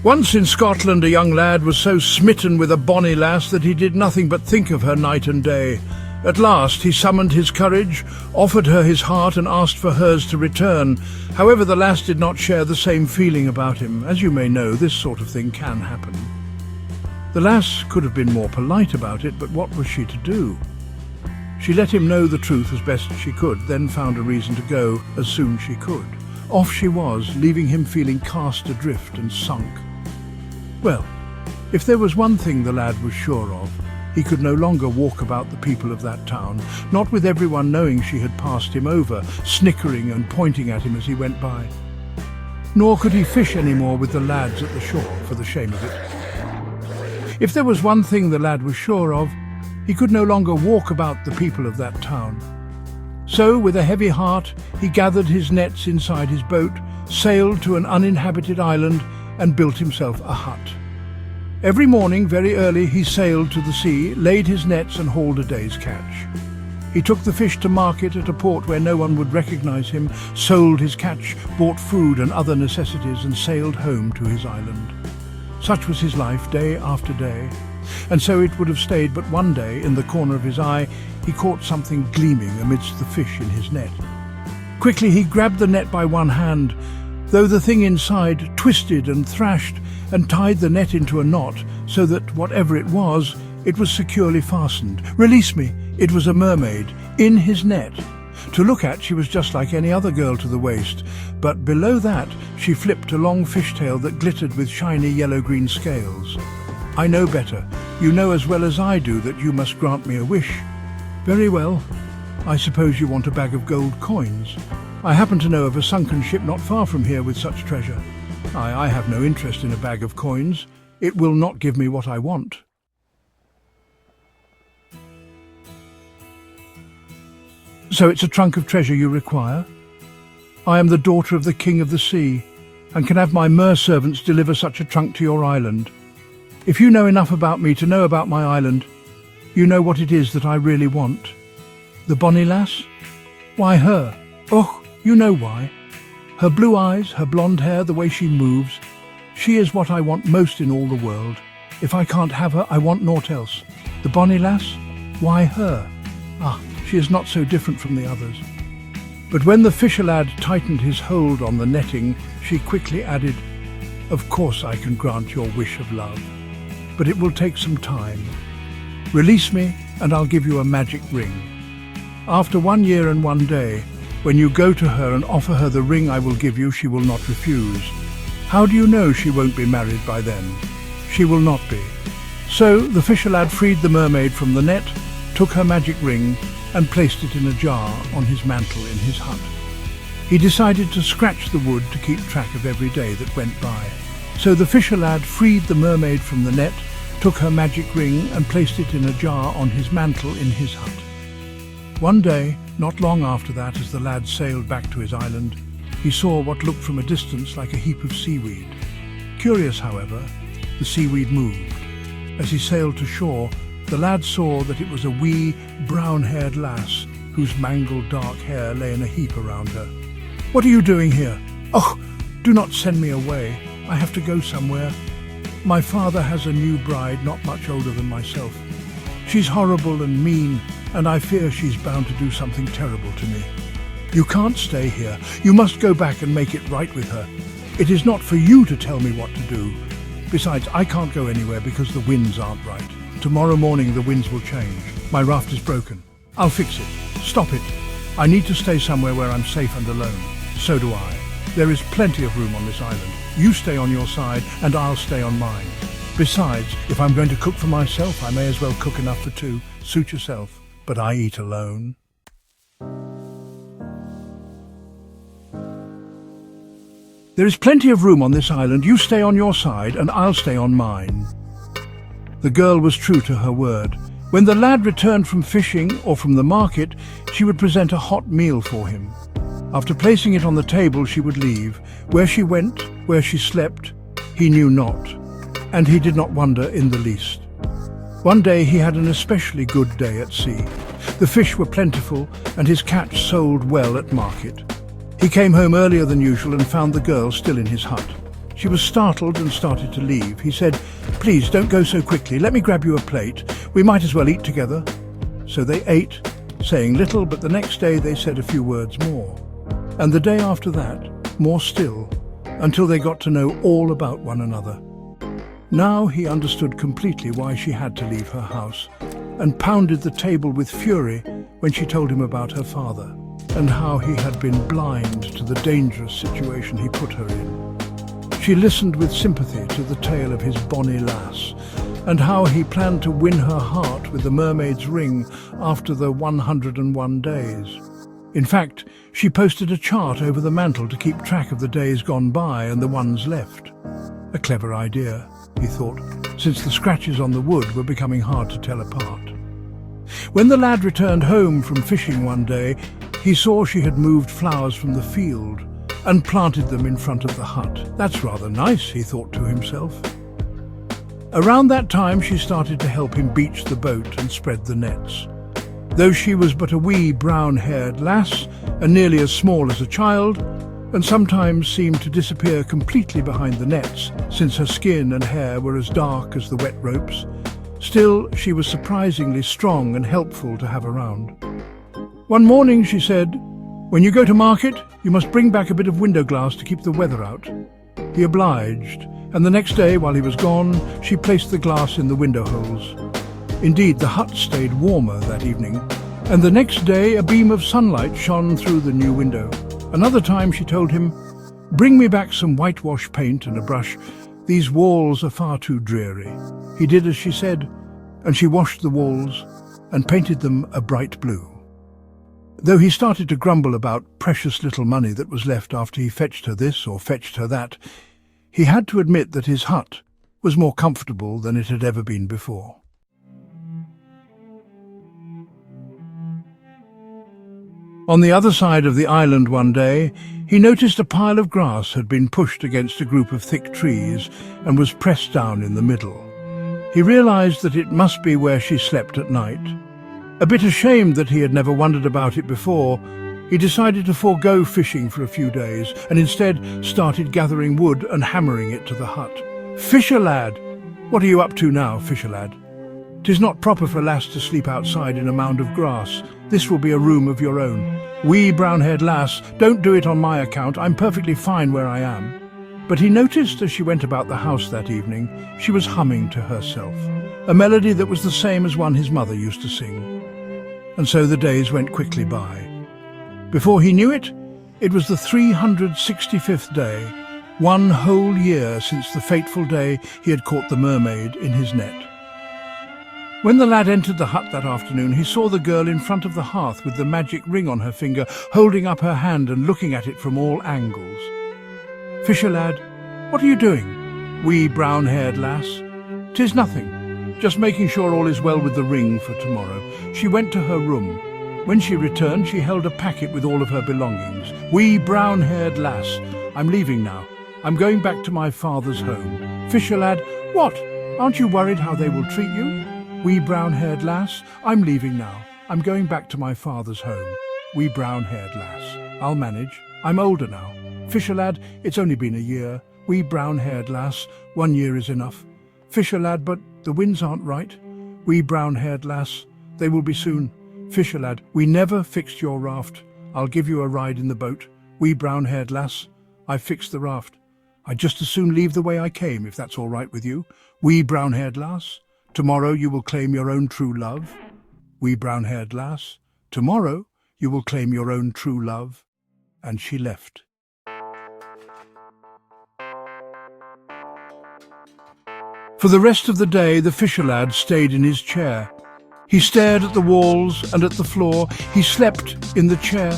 Once in Scotland, a young lad was so smitten with a bonny lass that he did nothing but think of her night and day. At last he summoned his courage, offered her his heart and asked for hers to return. However, the lass did not share the same feeling about him. As you may know, this sort of thing can happen. The lass could have been more polite about it, but what was she to do? She let him know the truth as best she could, then found a reason to go as soon as she could. Off she was, leaving him feeling cast adrift and sunk. Well, if there was one thing the lad was sure of, he could no longer walk about the people of that town, not with everyone knowing she had passed him over, snickering and pointing at him as he went by. Nor could he fish any more with the lads at the shore, for the shame of it. If there was one thing the lad was sure of, he could no longer walk about the people of that town. So, with a heavy heart, he gathered his nets inside his boat, sailed to an uninhabited island, and built himself a hut. Every morning, very early, he sailed to the sea, laid his nets and hauled a day's catch. He took the fish to market at a port where no one would recognize him, sold his catch, bought food and other necessities, and sailed home to his island. Such was his life, day after day. And so it would have stayed, but one day, in the corner of his eye, he caught something gleaming amidst the fish in his net. Quickly he grabbed the net by one hand, though the thing inside twisted and thrashed, and tied the net into a knot so that whatever it was securely fastened. Release me! It was a mermaid, in his net. To look at, she was just like any other girl to the waist, but below that she flipped a long fishtail that glittered with shiny yellow-green scales. I know better. You know as well as I do that you must grant me a wish. Very well. I suppose you want a bag of gold coins. I happen to know of a sunken ship not far from here with such treasure. I have no interest in a bag of coins. It will not give me what I want. So it's a trunk of treasure you require? I am the daughter of the King of the Sea, and can have my mer-servants deliver such a trunk to your island. If you know enough about me to know about my island, you know what it is that I really want. The bonny lass? Why her? Oh, you know why. Her blue eyes, her blonde hair, the way she moves. She is what I want most in all the world. If I can't have her, I want naught else. The bonny lass? Why her? Ah, she is not so different from the others. But when the Fisherlad tightened his hold on the netting, she quickly added, Of course I can grant your wish of love, but it will take some time. Release me, and I'll give you a magic ring. After 1 year and 1 day, when you go to her and offer her the ring I will give you, she will not refuse. How do you know she won't be married by then? She will not be. So the Fisherlad freed the mermaid from the net, took her magic ring, and placed it in a jar on his mantle in his hut. He decided to scratch the wood to keep track of every day that went by. So the Fisherlad freed the mermaid from the net, took her magic ring and placed it in a jar on his mantle in his hut. One day, not long after that, as the lad sailed back to his island, he saw what looked from a distance like a heap of seaweed. Curious, however, the seaweed moved. As he sailed to shore, the lad saw that it was a wee, brown-haired lass whose mangled dark hair lay in a heap around her. What are you doing here? Oh, do not send me away. I have to go somewhere. My father has a new bride not much older than myself. She's horrible and mean, and I fear she's bound to do something terrible to me. You can't stay here. You must go back and make it right with her. It is not for you to tell me what to do. Besides, I can't go anywhere because the winds aren't right. Tomorrow morning the winds will change. My raft is broken. I'll fix it. Stop it. I need to stay somewhere where I'm safe and alone. So do I. There is plenty of room on this island. You stay on your side and I'll stay on mine. Besides, if I'm going to cook for myself, I may as well cook enough for two. Suit yourself. But I eat alone. There is plenty of room on this island. You stay on your side and I'll stay on mine. The girl was true to her word. When the lad returned from fishing or from the market, she would present a hot meal for him. After placing it on the table, she would leave. Where she went, where she slept, he knew not, and he did not wonder in the least. One day he had an especially good day at sea. The fish were plentiful, and his catch sold well at market. He came home earlier than usual and found the girl still in his hut. She was startled and started to leave. He said, "Please, don't go so quickly. Let me grab you a plate. We might as well eat together." So they ate, saying little, but the next day they said a few words more. And the day after that, more still, until they got to know all about one another. Now he understood completely why she had to leave her house, and pounded the table with fury when she told him about her father, and how he had been blind to the dangerous situation he put her in. She listened with sympathy to the tale of his bonny lass, and how he planned to win her heart with the mermaid's ring after the 101 days. In fact, she posted a chart over the mantel to keep track of the days gone by and the ones left. A clever idea, he thought, since the scratches on the wood were becoming hard to tell apart. When the lad returned home from fishing one day, he saw she had moved flowers from the field and planted them in front of the hut. That's rather nice, he thought to himself. Around that time she started to help him beach the boat and spread the nets. Though she was but a wee brown-haired lass, and nearly as small as a child, and sometimes seemed to disappear completely behind the nets, since her skin and hair were as dark as the wet ropes, still she was surprisingly strong and helpful to have around. One morning she said, "When you go to market, you must bring back a bit of window glass to keep the weather out." He obliged, and the next day, while he was gone, she placed the glass in the window holes. Indeed, the hut stayed warmer that evening, and the next day a beam of sunlight shone through the new window. Another time she told him, "Bring me back some whitewash paint and a brush. These walls are far too dreary." He did as she said, and she washed the walls and painted them a bright blue. Though he started to grumble about precious little money that was left after he fetched her this or fetched her that, he had to admit that his hut was more comfortable than it had ever been before. On the other side of the island one day, he noticed a pile of grass had been pushed against a group of thick trees and was pressed down in the middle. He realized that it must be where she slept at night. A bit ashamed that he had never wondered about it before, he decided to forego fishing for a few days and instead started gathering wood and hammering it to the hut. "Fisherlad! What are you up to now, Fisherlad? 'Tis not proper for a lass to sleep outside in a mound of grass. This will be a room of your own. Wee brown-haired lass, don't do it on my account. I'm perfectly fine where I am." But he noticed as she went about the house that evening, she was humming to herself, a melody that was the same as one his mother used to sing. And so the days went quickly by. Before he knew it, it was the 365th day, one whole year since the fateful day he had caught the mermaid in his net. When the lad entered the hut that afternoon, he saw the girl in front of the hearth with the magic ring on her finger, holding up her hand and looking at it from all angles. "Fisherlad, what are you doing, wee brown-haired lass?" "'Tis nothing, just making sure all is well with the ring for tomorrow." She went to her room. When she returned, she held a packet with all of her belongings. "Wee brown-haired lass, I'm leaving now. I'm going back to my father's home." "Fisherlad, what? Aren't you worried how they will treat you?" "Wee brown-haired lass, I'm leaving now. I'm going back to my father's home." "Wee brown-haired lass, I'll manage. I'm older now." "Fisherlad, it's only been a year." "Wee brown-haired lass, 1 year is enough." "Fisherlad, but the winds aren't right." "Wee brown-haired lass, they will be soon." "Fisherlad, we never fixed your raft. I'll give you a ride in the boat." "Wee brown-haired lass, I've fixed the raft. I'd just as soon leave the way I came, if that's all right with you." "Wee brown-haired lass, tomorrow you will claim your own true love." "Wee brown-haired lass, tomorrow you will claim your own true love." And she left. For the rest of the day, the fisher-lad stayed in his chair. He stared at the walls and at the floor. He slept in the chair.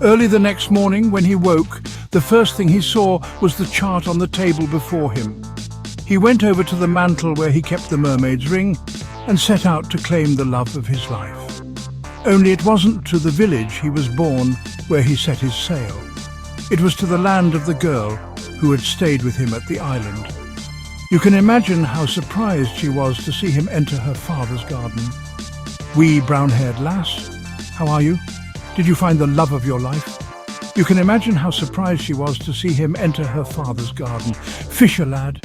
Early the next morning, when he woke, the first thing he saw was the chart on the table before him. He went over to the mantel where he kept the mermaid's ring and set out to claim the love of his life. Only it wasn't to the village he was born where he set his sail. It was to the land of the girl who had stayed with him at the island. You can imagine how surprised she was to see him enter her father's garden. "Wee brown-haired lass, how are you? Did you find the love of your life?" You can imagine how surprised she was to see him enter her father's garden. Fisherlad.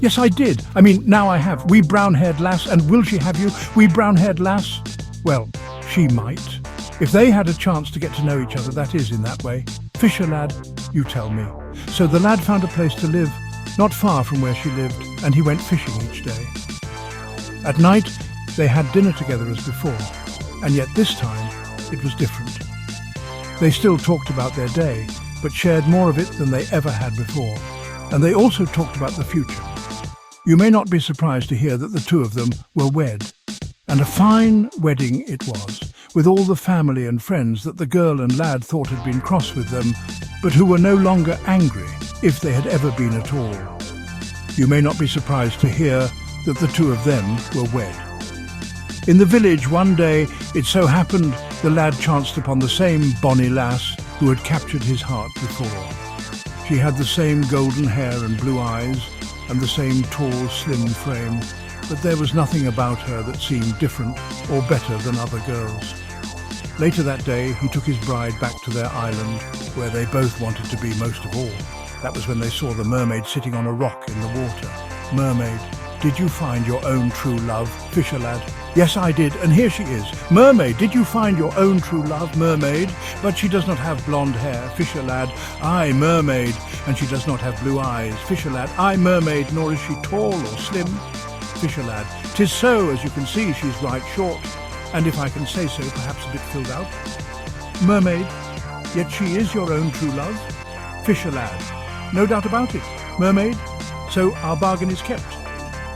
Yes, I did. Now I have. Wee brown-haired lass, and will she have you? Wee brown-haired lass? Well, she might. If they had a chance to get to know each other, that is, in that way. Fisherlad, you tell me. So the lad found a place to live, not far from where she lived, and he went fishing each day. At night, they had dinner together as before, and yet this time it was different. They still talked about their day, but shared more of it than they ever had before, and they also talked about the future. You may not be surprised to hear that the two of them were wed, and a fine wedding it was, with all the family and friends that the girl and lad thought had been cross with them, but who were no longer angry, if they had ever been at all. You may not be surprised to hear that the two of them were wed. In the village one day, it so happened the lad chanced upon the same bonny lass who had captured his heart before. She had the same golden hair and blue eyes, and the same tall, slim frame, but there was nothing about her that seemed different or better than other girls. Later that day, he took his bride back to their island, where they both wanted to be most of all. That was when they saw the mermaid sitting on a rock in the water. Mermaid, did you find your own true love, Fisherlad? Yes, I did, and here she is. Mermaid, did you find your own true love, Mermaid? But she does not have blonde hair, Fisherlad. Aye, Mermaid, and she does not have blue eyes, Fisherlad. Aye, Mermaid, nor is she tall or slim, Fisherlad. 'Tis so, as you can see, she's right short, and if I can say so, perhaps a bit filled out. Mermaid, yet she is your own true love, Fisherlad. No doubt about it, Mermaid. So our bargain is kept.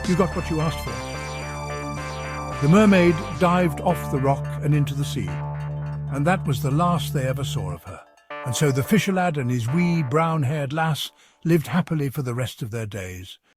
You got what you asked for. The mermaid dived off the rock and into the sea, and that was the last they ever saw of her. And so the fisherlad and his wee brown-haired lass lived happily for the rest of their days.